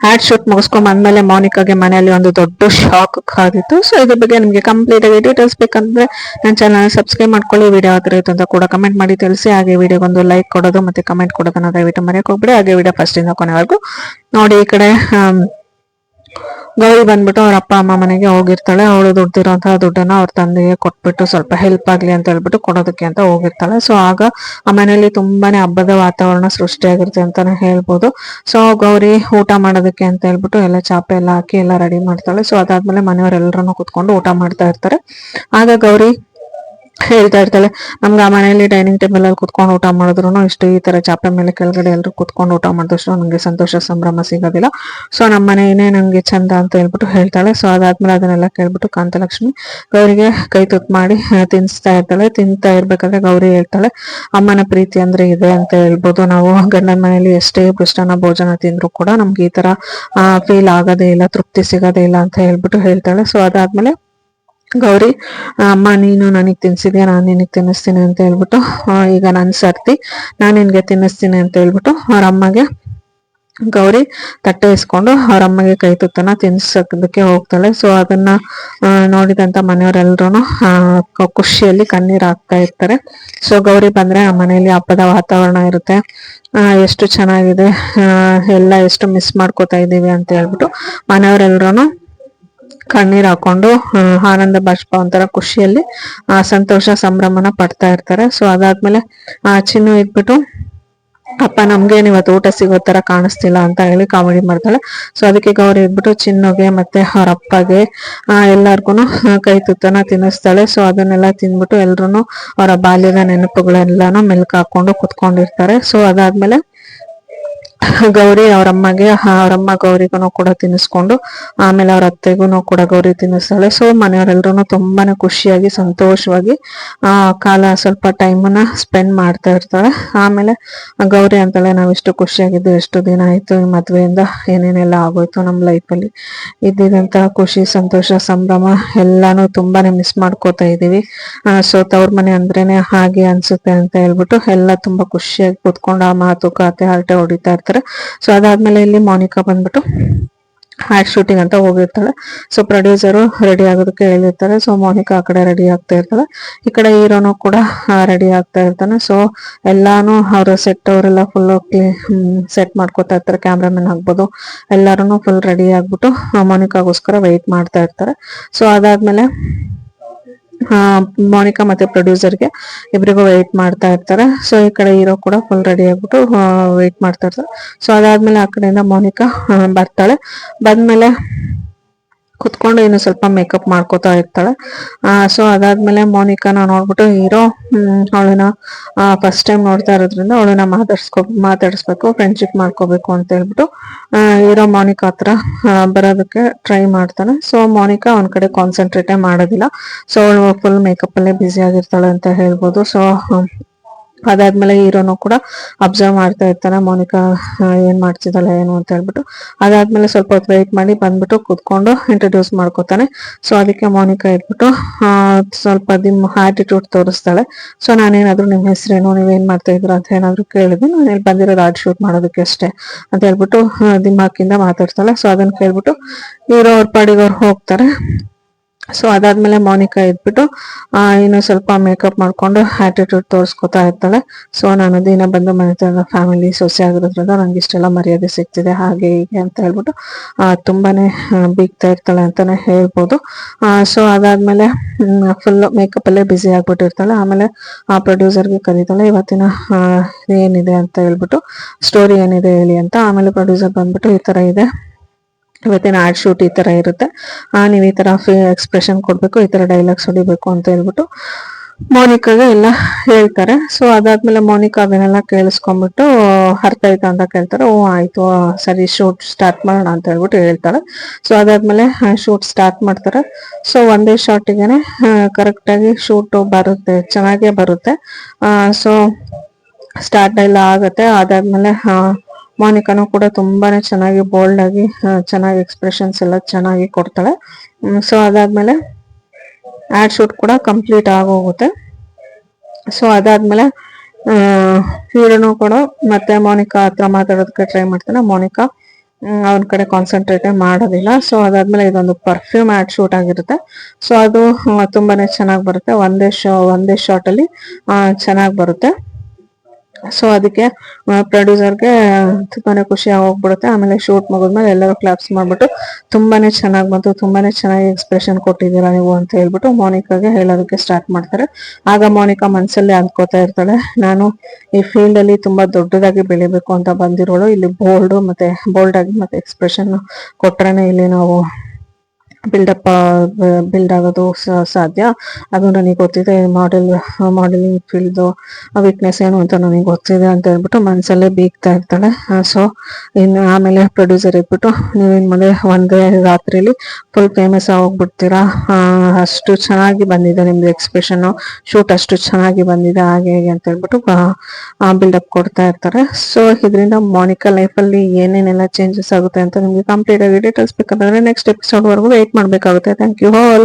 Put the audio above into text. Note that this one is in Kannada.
ಆಡ್ ಶೂಟ್ ಮುಗಿಸ್ಕೊಂಡ್ ಬಂದ್ಮೇಲೆ ಮೋನಿಕಾಗೆ ಮನೆಯಲ್ಲಿ ಒಂದು ದೊಡ್ಡ ಶಾಕ್ ಆಗಿತ್ತು. ಸೊ ಇದ್ರ ಬಗ್ಗೆ ನಿಮಗೆ ಕಂಪ್ಲೀಟ್ ಆಗಿ ಡೀಟೇಲ್ಸ್ ಬೇಕಂದ್ರೆ ನನ್ನ ಚಾನಲ್ ಸಬ್ಸ್ಕ್ರೈಬ್ ಮಾಡ್ಕೊಳ್ಳಿ. ವಿಡಿಯೋ ಆಗಿರುತ್ತೆ ಅಂತ ಕೂಡ ಕಮೆಂಟ್ ಮಾಡಿ ತಿಳಿಸಿ. ಹಾಗೆ ವಿಡಿಯೋಗೊಂದು ಲೈಕ್ ಕೊಡೋದು ಮತ್ತೆ ಕಮೆಂಟ್ ಕೊಡೋದನ್ನ ದಯವಿಟ್ಟು ಮರೆಯಕ್ಕೆ ಹೋಗ್ಬಿಡಿ. ಹಾಗೆ ವಿಡಿಯೋ ಫಸ್ಟ್ ಇಂದ ಕೊನೆವರೆಗೂ ನೋಡಿ. ಈ ಕಡೆ ಗೌರಿ ಬಂದ್ಬಿಟ್ಟು ಅವ್ರ ಅಪ್ಪ ಅಮ್ಮ ಮನೆಗೆ ಹೋಗಿರ್ತಾಳೆ. ಅವಳು ದುಡ್ದಿರೋಂತಹ ದುಡ್ಡನ್ನ ಅವ್ರ ತಂದೆಗೆ ಕೊಟ್ಬಿಟ್ಟು ಸ್ವಲ್ಪ ಹೆಲ್ಪ್ ಆಗ್ಲಿ ಅಂತ ಹೇಳ್ಬಿಟ್ಟು ಕೊಡೋದಕ್ಕೆ ಅಂತ ಹೋಗಿರ್ತಾಳೆ. ಸೊ ಆಗ ಆ ಮನೆಯಲ್ಲಿ ತುಂಬಾನೇ ಹಬ್ಬದ ವಾತಾವರಣ ಸೃಷ್ಟಿಯಾಗಿರುತ್ತೆ ಅಂತಾನೆ ಹೇಳ್ಬೋದು. ಸೊ ಗೌರಿ ಊಟ ಮಾಡೋದಕ್ಕೆ ಅಂತ ಹೇಳ್ಬಿಟ್ಟು ಎಲ್ಲ ಚಾಪೆ ಎಲ್ಲ ಹಾಕಿ ಎಲ್ಲ ರೆಡಿ ಮಾಡ್ತಾಳೆ. ಸೊ ಅದಾದ್ಮೇಲೆ ಮನೆಯವರೆಲ್ಲರನ್ನು ಕುತ್ಕೊಂಡು ಊಟ ಮಾಡ್ತಾ ಇರ್ತಾರೆ. ಆಗ ಗೌರಿ ಹೇಳ್ತಾ ಇರ್ತಾಳೆ, ನಮ್ಗೆ ಆ ಮನೆಯಲ್ಲಿ ಡೈನಿಂಗ್ ಟೇಬಲ್ ಅಲ್ಲಿ ಕುತ್ಕೊಂಡು ಊಟ ಮಾಡಿದ್ರು ಇಷ್ಟು ಈ ತರ ಚಾಪೆ ಮೇಲೆ ಕೆಳಗಡೆ ಎಲ್ಲರೂ ಕುತ್ಕೊಂಡು ಊಟ ಮಾಡಿದಷ್ಟು ನಂಗೆ ಸಂತೋಷ ಸಂಭ್ರಮ ಸಿಗೋದಿಲ್ಲ. ಸೊ ನಮ್ಮ ಮನೆಯೇ ನಂಗೆ ಚಂದ ಅಂತ ಹೇಳ್ಬಿಟ್ಟು ಹೇಳ್ತಾಳೆ. ಸೊ ಅದಾದ್ಮೇಲೆ ಅದನ್ನೆಲ್ಲ ಕೇಳ್ಬಿಟ್ಟು ಕಾಂತಲಕ್ಷ್ಮಿ ಗೌರಿಗೆ ಕೈ ತುತ್ತು ಮಾಡಿ ತಿನ್ಸ್ತಾ ಇರ್ತಾಳೆ. ತಿಂತಾ ಇರ್ಬೇಕಾದ್ರೆ ಗೌರಿ ಹೇಳ್ತಾಳೆ, ಅಮ್ಮನ ಪ್ರೀತಿ ಅಂದ್ರೆ ಇದೆ ಅಂತ ಹೇಳ್ಬೋದು. ನಾವು ಗಂಡನ ಮನೆಯಲ್ಲಿ ಎಷ್ಟೇ ಪೃಷ್ಠನ ಭೋಜನ ತಿಂದ್ರು ಕೂಡ ನಮ್ಗೆ ಈ ತರ ಫೀಲ್ ಆಗೋದೇ ಇಲ್ಲ, ತೃಪ್ತಿ ಸಿಗೋದೇ ಇಲ್ಲ ಅಂತ ಹೇಳ್ಬಿಟ್ಟು ಹೇಳ್ತಾಳೆ. ಸೊ ಅದಾದ್ಮೇಲೆ ಗೌರಿ, ಅಮ್ಮ ನೀನು ನನಗ್ ತಿನ್ಸಿದ್ಯಾ, ನಾನ್ ನಿನಗ್ ತಿನ್ನಿಸ್ತೀನಿ ಅಂತ ಹೇಳ್ಬಿಟ್ಟು ಈಗ ನನ್ ಸರ್ತಿ ನಾನ್ ನಿನ್ಗೆ ತಿನ್ನಿಸ್ತೀನಿ ಅಂತ ಹೇಳ್ಬಿಟ್ಟು ಅವ್ರ ಅಮ್ಮಗೆ ಗೌರಿ ತಟ್ಟೆ ಇಸ್ಕೊಂಡು ಅವ್ರ ಅಮ್ಮಗೆ ಕೈ ತುತ್ತನ ತಿನ್ಸೋದಕ್ಕೆ ಹೋಗ್ತಾಳೆ. ಸೊ ಅದನ್ನ ನೋಡಿದಂತ ಮನೆಯವರೆಲ್ರು ಖುಷಿಯಲ್ಲಿ ಕಣ್ಣೀರ್ ಹಾಕ್ತಾ ಇರ್ತಾರೆ. ಸೊ ಗೌರಿ ಬಂದ್ರೆ ಆ ಮನೆಯಲ್ಲಿ ಹಬ್ಬದ ವಾತಾವರಣ ಇರುತ್ತೆ. ಎಷ್ಟು ಚೆನ್ನಾಗಿದೆ, ಎಲ್ಲ ಎಷ್ಟು ಮಿಸ್ ಮಾಡ್ಕೋತಾ ಇದೀವಿ ಅಂತ ಹೇಳ್ಬಿಟ್ಟು ಮನೆಯವರೆಲ್ರು ಕಣ್ಣೀರ್ ಹಾಕೊಂಡು ಆನಂದ ಬಾಷ್ಪ ಒಂಥರ ಖುಷಿಯಲ್ಲಿ ಸಂತೋಷ ಸಂಭ್ರಮನ ಪಡ್ತಾ ಇರ್ತಾರೆ. ಸೊ ಅದಾದ್ಮೇಲೆ ಚಿನ್ನು ಇದ್ಬಿಟ್ಟು, ಅಪ್ಪ ನಮ್ಗೇನ್ ಇವತ್ತು ಊಟ ಸಿಗೋ ತರ ಕಾಣಿಸ್ತಿಲ್ಲ ಅಂತ ಹೇಳಿ ಕಾಮಿಡಿ ಮಾಡ್ತಾಳೆ. ಸೊ ಅದಕ್ಕೆ ಗೌರಿ ಇದ್ಬಿಟ್ಟು ಚಿನ್ನುಗೆ ಮತ್ತೆ ಅವ್ರ ಅಪ್ಪಗೆ ಎಲ್ಲಾರ್ಗು ಕೈ ತುತ್ತನ ತಿನ್ನಿಸ್ತಾಳೆ. ಸೊ ಅದನ್ನೆಲ್ಲ ತಿಂದ್ಬಿಟ್ಟು ಎಲ್ರು ಅವರ ಬಾಲ್ಯದ ನೆನಪುಗಳೆಲ್ಲಾನು ಮೆಲ್ಕ್ ಹಾಕೊಂಡು ಕುತ್ಕೊಂಡಿರ್ತಾರೆ. ಸೊ ಅದಾದ್ಮೇಲೆ ಗೌರಿ ಅವರಮ್ಮ ಗೌರಿಗೂ ಕೂಡ ತಿನ್ನಿಸ್ಕೊಂಡು ಆಮೇಲೆ ಅವ್ರ ಅತ್ತೆಗೂ ಕೂಡ ಗೌರಿ ತಿನ್ನಿಸ್ತಾಳೆ. ಸೊ ಮನೆಯವರೆಲ್ರು ತುಂಬಾನೇ ಖುಷಿಯಾಗಿ ಸಂತೋಷವಾಗಿ ಕಾಲ ಸ್ವಲ್ಪ ಟೈಮನ್ನ ಸ್ಪೆಂಡ್ ಮಾಡ್ತಾ ಇರ್ತಾಳೆ. ಆಮೇಲೆ ಗೌರಿ ಅಂತಾಳೆ, ನಾವಿಷ್ಟು ಖುಷಿಯಾಗಿದ್ದು ಎಷ್ಟು ದಿನ ಆಯ್ತು, ಈ ಮದ್ವೆಯಿಂದ ಏನೇನೆಲ್ಲ ಆಗೋಯ್ತು ನಮ್ಮ ಲೈಫಲ್ಲಿ, ಇದ್ದಿದಂತ ಖುಷಿ ಸಂತೋಷ ಸಂಭ್ರಮ ಎಲ್ಲಾನು ತುಂಬಾನೇ ಮಿಸ್ ಮಾಡ್ಕೋತಾ ಇದೀವಿ. ಸೊ ತವ್ರ ಮನೆ ಅಂದ್ರೇನೆ ಹಾಗೆ ಅನ್ಸುತ್ತೆ ಅಂತ ಹೇಳ್ಬಿಟ್ಟು ಎಲ್ಲ ತುಂಬಾ ಖುಷಿಯಾಗಿ ಕುತ್ಕೊಂಡು ಆ ಮಾತುಕತೆ ಹರಟೆ ಹೊಡಿತಾ ಇರ್ತಾರೆ. ಸೊ ಅದಾದ್ಮೇಲೆ ಇಲ್ಲಿ ಮೋನಿಕಾ ಬಂದ್ಬಿಟ್ಟು ಆಡ್ ಶೂಟಿಂಗ್ ಅಂತ ಹೋಗಿರ್ತಾಳೆ. ಸೊ ಪ್ರೊಡ್ಯೂಸರು ರೆಡಿ ಆಗೋದಕ್ಕೆ ಹೇಳಿರ್ತಾರೆ. ಸೊ ಮೋನಿಕಾ ಆ ಕಡೆ ರೆಡಿ ಆಗ್ತಾ ಇರ್ತಾಳೆ, ಈ ಕಡೆ ಹೀರೋನು ಕೂಡ ರೆಡಿ ಆಗ್ತಾ ಇರ್ತಾನೆ. ಸೊ ಎಲ್ಲಾನು ಅವ್ರ ಸೆಟ್ ಅವರೆಲ್ಲ ಫುಲ್ ಸೆಟ್ ಮಾಡ್ಕೋತಾ ಇರ್ತಾರೆ. ಕ್ಯಾಮ್ರಾಮನ್ ಆಗ್ಬೋದು ಎಲ್ಲಾರು ಫುಲ್ ರೆಡಿ ಆಗ್ಬಿಟ್ಟು ಮೋನಿಕಾಗೋಸ್ಕರ ವೆಯ್ಟ್ ಮಾಡ್ತಾ ಇರ್ತಾರೆ. ಸೊ ಅದಾದ್ಮೇಲೆ ಮೋನಿಕಾ ಮತ್ತೆ ಪ್ರೊಡ್ಯೂಸರ್ಗೆ ಇಬ್ರಿಗೂ ವೆಯ್ಟ್ ಮಾಡ್ತಾ ಇರ್ತಾರೆ. ಸೊ ಈ ಕಡೆ ಹೀರೋ ಕೂಡ ಫುಲ್ ರೆಡಿ ಆಗ್ಬಿಟ್ಟು ವೆಯ್ಟ್ ಮಾಡ್ತಾ ಇರ್ತಾರೆ. ಸೊ ಅದಾದ್ಮೇಲೆ ಆ ಕಡೆಯಿಂದ ಮೋನಿಕಾ ಬರ್ತಾಳೆ. ಬಂದ್ಮೇಲೆ ಕುತ್ಕೊಂಡು ಇನ್ನು ಸ್ವಲ್ಪ ಮೇಕಪ್ ಮಾಡ್ಕೋತಾ ಇರ್ತಾಳೆ. ಸೊ ಅದಾದ್ಮೇಲೆ ಮೋನಿಕಾನ ನೋಡ್ಬಿಟ್ಟು ಹೀರೋ ಅವಳನ್ನ ಫಸ್ಟ್ ಟೈಮ್ ನೋಡ್ತಾ ಇರೋದ್ರಿಂದ ಅವಳನ್ನ ಮಾತಾಡಿಸ್ಬೇಕು, ಫ್ರೆಂಡ್ಶಿಪ್ ಮಾಡ್ಕೋಬೇಕು ಅಂತ ಹೇಳ್ಬಿಟ್ಟು ಹೀರೋ ಮೋನಿಕಾ ಹತ್ರ ಬರೋದಕ್ಕೆ ಟ್ರೈ ಮಾಡ್ತಾನೆ. ಸೊ ಮೋನಿಕಾ ಒಂದ್ ಕಡೆ ಕಾನ್ಸಂಟ್ರೇಟೇ ಮಾಡೋದಿಲ್ಲ. ಸೊ ಅವಳು ಫುಲ್ ಮೇಕಪ್ ಅಲ್ಲೇ ಬ್ಯುಸಿ ಆಗಿರ್ತಾಳೆ ಅಂತ ಹೇಳ್ಬೋದು. ಸೊ ಅದಾದ್ಮೇಲೆ ಹೀರೋನು ಕೂಡ ಅಬ್ಸರ್ವ್ ಮಾಡ್ತಾ ಇರ್ತಾನೆ, ಮೋನಿಕಾ ಏನ್ ಮಾಡ್ತಿದ್ದಾಳೆ ಏನು ಅಂತ ಹೇಳ್ಬಿಟ್ಟು. ಅದಾದ್ಮೇಲೆ ಸ್ವಲ್ಪ ಹೊತ್ತು ವೆಯ್ಟ್ ಮಾಡಿ ಬಂದ್ಬಿಟ್ಟು ಕುತ್ಕೊಂಡು ಇಂಟ್ರೊಡ್ಯೂಸ್ ಮಾಡ್ಕೋತಾನೆ. ಸೊ ಅದಕ್ಕೆ ಮೋನಿಕಾ ಇಟ್ಬಿಟ್ಟು ಸ್ವಲ್ಪ ಆಟಿಟ್ಯೂಡ್ ತೋರಿಸ್ತಾಳೆ. ಸೊ ನಾನೇನಾದ್ರು ನಿಮ್ ಹೆಸರೇನು, ನೀವೇನ್ ಮಾಡ್ತಾ ಇದ್ರ ಅಂತ ಏನಾದ್ರು ಕೇಳಿದ್ರೆ, ನಾನು ಇಲ್ಲಿ ಬಂದಿರೋದು ಆರ್ಟ್ ಶೂಟ್ ಮಾಡೋದಕ್ಕೆ ಅಷ್ಟೇ ಅಂತ ಹೇಳ್ಬಿಟ್ಟು ದಿಮಾಕಿಂದ ಮಾತಾಡ್ತಾಳೆ. ಸೊ ಅದನ್ನ ಕೇಳ್ಬಿಟ್ಟು ಹೀರೋ ಅವ್ರ ಪಾಡಿಗೆ ಅವ್ರು ಹೋಗ್ತಾರೆ. ಸೊ ಅದಾದ್ಮೇಲೆ ಮೋನಿಕಾ ಇದ್ಬಿಟ್ಟು ಇನ್ನು ಸ್ವಲ್ಪ ಮೇಕಪ್ ಮಾಡ್ಕೊಂಡು ಆಟಿಟ್ಯೂಡ್ ತೋರಿಸ್ಕೊತಾ ಇರ್ತಾಳೆ. ಸೊ ನಾನು ದಿನ ಬಂದು ಮನೆ ಫ್ಯಾಮಿಲಿ ಸೊಸೆ ಆಗಿರೋದ್ರಿಂದ ನಂಗೆ ಇಷ್ಟೆಲ್ಲ ಮರ್ಯಾದೆ ಸಿಗ್ತಿದೆ ಹಾಗೆ ಹೀಗೆ ಅಂತ ಹೇಳ್ಬಿಟ್ಟು ತುಂಬಾನೇ ಬೀಗ್ತಾ ಇರ್ತಾಳೆ ಅಂತಾನೆ ಹೇಳ್ಬೋದು. ಸೊ ಅದಾದ್ಮೇಲೆ ಫುಲ್ ಮೇಕಪ್ ಅಲ್ಲೇ ಬ್ಯುಸಿ ಆಗ್ಬಿಟ್ಟಿರ್ತಾಳೆ. ಆಮೇಲೆ ಆ ಪ್ರೊಡ್ಯೂಸರ್ಗೆ ಕರೀತಾಳೆ, ಇವತ್ತಿನ ಏನಿದೆ ಅಂತ ಹೇಳ್ಬಿಟ್ಟು, ಸ್ಟೋರಿ ಏನಿದೆ ಹೇಳಿ ಅಂತ. ಆಮೇಲೆ ಪ್ರೊಡ್ಯೂಸರ್ ಬಂದ್ಬಿಟ್ಟು ಈ ತರ ಇದೆ ಇವತ್ತಿನ ಆಡ್ ಶೂಟ್, ಈ ತರ ಇರುತ್ತೆ, ನೀವ್ ಈ ತರ ಎಕ್ಸ್ಪ್ರೆಷನ್ ಕೊಡ್ಬೇಕು, ಈ ತರ ಡೈಲಾಗ್ಸ್ ಹೊಡಿಬೇಕು ಅಂತ ಹೇಳ್ಬಿಟ್ಟು ಮೋನಿಕಾಗೆ ಎಲ್ಲ ಹೇಳ್ತಾರೆ. ಸೊ ಅದಾದ್ಮೇಲೆ ಮೋನಿಕಾ ಅದನ್ನೆಲ್ಲ ಕೇಳಿಸ್ಕೊಂಡ್ಬಿಟ್ಟು ಅರ್ಥ ಆಯ್ತಾ ಅಂತ ಕೇಳ್ತಾರೆ. ಓ ಆಯ್ತು ಸರಿ ಶೂಟ್ ಸ್ಟಾರ್ಟ್ ಮಾಡೋಣ ಅಂತ ಹೇಳ್ಬಿಟ್ಟು ಹೇಳ್ತಾಳೆ. ಸೊ ಅದಾದ್ಮೇಲೆ ಶೂಟ್ ಸ್ಟಾರ್ಟ್ ಮಾಡ್ತಾರೆ. ಸೊ ಒಂದೇ ಶಾರ್ಟಿಗೆನೆ ಕರೆಕ್ಟ್ ಆಗಿ ಶೂಟ್ ಬರುತ್ತೆ, ಚೆನ್ನಾಗೇ ಬರುತ್ತೆ. ಸೊ ಸ್ಟಾರ್ಟ್ ಎಲ್ಲ ಆಗತ್ತೆ. ಅದಾದ್ಮೇಲೆ ಮೋನಿಕಾನು ಕೂಡ ತುಂಬಾನೇ ಚೆನ್ನಾಗಿ ಬೋಲ್ಡ್ ಆಗಿ ಚೆನ್ನಾಗಿ ಎಕ್ಸ್ಪ್ರೆಷನ್ಸ್ ಎಲ್ಲ ಚೆನ್ನಾಗಿ ಕೊಡ್ತಾಳೆ. ಸೊ ಅದಾದ್ಮೇಲೆ ಆಡ್ ಶೂಟ್ ಕೂಡ ಕಂಪ್ಲೀಟ್ ಆಗೋಗುತ್ತೆ. ಸೊ ಅದಾದ್ಮೇಲೆ ಹೀರೋನು ಕೂಡ ಮತ್ತೆ ಮೋನಿಕಾ ಹತ್ರ ಮಾತಾಡೋದಕ್ಕೆ ಟ್ರೈ ಮಾಡ್ತಾನೆ. ಮೋನಿಕಾ ಅವನ ಕಡೆ ಕಾನ್ಸಂಟ್ರೇಟ್ ಮಾಡೋದಿಲ್ಲ. ಸೊ ಅದಾದ್ಮೇಲೆ ಇದೊಂದು ಪರ್ಫ್ಯೂಮ್ ಆಡ್ ಶೂಟ್ ಆಗಿರುತ್ತೆ. ಸೊ ಅದು ತುಂಬಾನೇ ಚೆನ್ನಾಗಿ ಬರುತ್ತೆ. ಒಂದೇ ಶಾರ್ಟ್ ಅಲ್ಲಿ ಚೆನ್ನಾಗಿ ಬರುತ್ತೆ. ಸೊ ಅದಕ್ಕೆ ಪ್ರೊಡ್ಯೂಸರ್ಗೆ ತುಂಬಾನೇ ಖುಷಿ ಹೋಗ್ಬಿಡುತ್ತೆ. ಆಮೇಲೆ ಶೂಟ್ ಮುಗಿದ್ಮೇಲೆ ಎಲ್ಲರೂ ಕ್ಲಾಪ್ಸ್ ಮಾಡ್ಬಿಟ್ಟು ತುಂಬಾನೇ ಚೆನ್ನಾಗಿ ಬಂತು, ತುಂಬಾನೇ ಚೆನ್ನಾಗಿ ಎಕ್ಸ್ಪ್ರೆಷನ್ ಕೊಟ್ಟಿದ್ದೀರಾ ನೀವು ಅಂತ ಹೇಳ್ಬಿಟ್ಟು ಮೋನಿಕಾಗೆ ಹೇಳೋದಕ್ಕೆ ಸ್ಟಾರ್ಟ್ ಮಾಡ್ತಾರೆ. ಆಗ ಮೋನಿಕಾ ಮನ್ಸಲ್ಲಿ ಅಂದ್ಕೋತಾ ಇರ್ತಾಳೆ, ನಾನು ಈ ಫೀಲ್ಡ್ ಅಲ್ಲಿ ತುಂಬಾ ದೊಡ್ಡದಾಗಿ ಬೆಳಿಬೇಕು ಅಂತ ಬಂದಿರೋಳು. ಇಲ್ಲಿ ಬೋಲ್ಡ್ ಆಗಿ ಮತ್ತೆ ಎಕ್ಸ್ಪ್ರೆಷನ್ ಕೊಟ್ರೇನೆ ಇಲ್ಲಿ ನಾವು ಬಿಲ್ಡ್ ಆಗೋದು ಸಾಧ್ಯ. ಅದು ನನಗೆ ಗೊತ್ತಿದೆ. ಮಾಡೆಲಿಂಗ್ ಫೀಲ್ಡ್ ವೀಕ್ನೆಸ್ ಏನು ಅಂತ ನನಗೆ ಗೊತ್ತಿದೆ ಅಂತ ಹೇಳ್ಬಿಟ್ಟು ಮನ್ಸಲ್ಲೇ ಬೀಗ್ತಾ ಇರ್ತಾಳೆ. ಸೊ ಇನ್ನು ಆಮೇಲೆ ಪ್ರೊಡ್ಯೂಸರ್ ಇಟ್ಬಿಟ್ಟು ನೀವಿನ್ ಮುಂದೆ ಒಂದೇ ರಾತ್ರಿಲಿ ಫುಲ್ ಫೇಮಸ್ ಆಗೋಗ್ಬಿಡ್ತೀರಾ, ಅಷ್ಟು ಚೆನ್ನಾಗಿ ಬಂದಿದೆ ನಿಮ್ದು ಎಕ್ಸ್ಪ್ರೆಷನ್, ಶೂಟ್ ಅಷ್ಟು ಚೆನ್ನಾಗಿ ಬಂದಿದೆ, ಹಾಗೆ ಹೇಗೆ ಅಂತ ಹೇಳ್ಬಿಟ್ಟು ಬಿಲ್ಡಪ್ ಕೊಡ್ತಾ ಇರ್ತಾರೆ. ಸೊ ಇದರಿಂದ ಮೋನಿಕಾ ಲೈಫಲ್ಲಿ ಏನೇನೆಲ್ಲ ಚೇಂಜಸ್ ಆಗುತ್ತೆ ಅಂತ ನಿಮ್ಗೆ ಕಂಪ್ಲೀಟ್ ಆಗಿ ಡೀಟೇಲ್ಸ್ ಬೇಕಂದ್ರೆ ನೆಕ್ಸ್ಟ್ ಎಪಿಸೋಡ್ ವರೆಗೂ ವೇಟ್ ಮಾಡ್ಬೇಕಾಗುತ್ತೆ. Thank you all.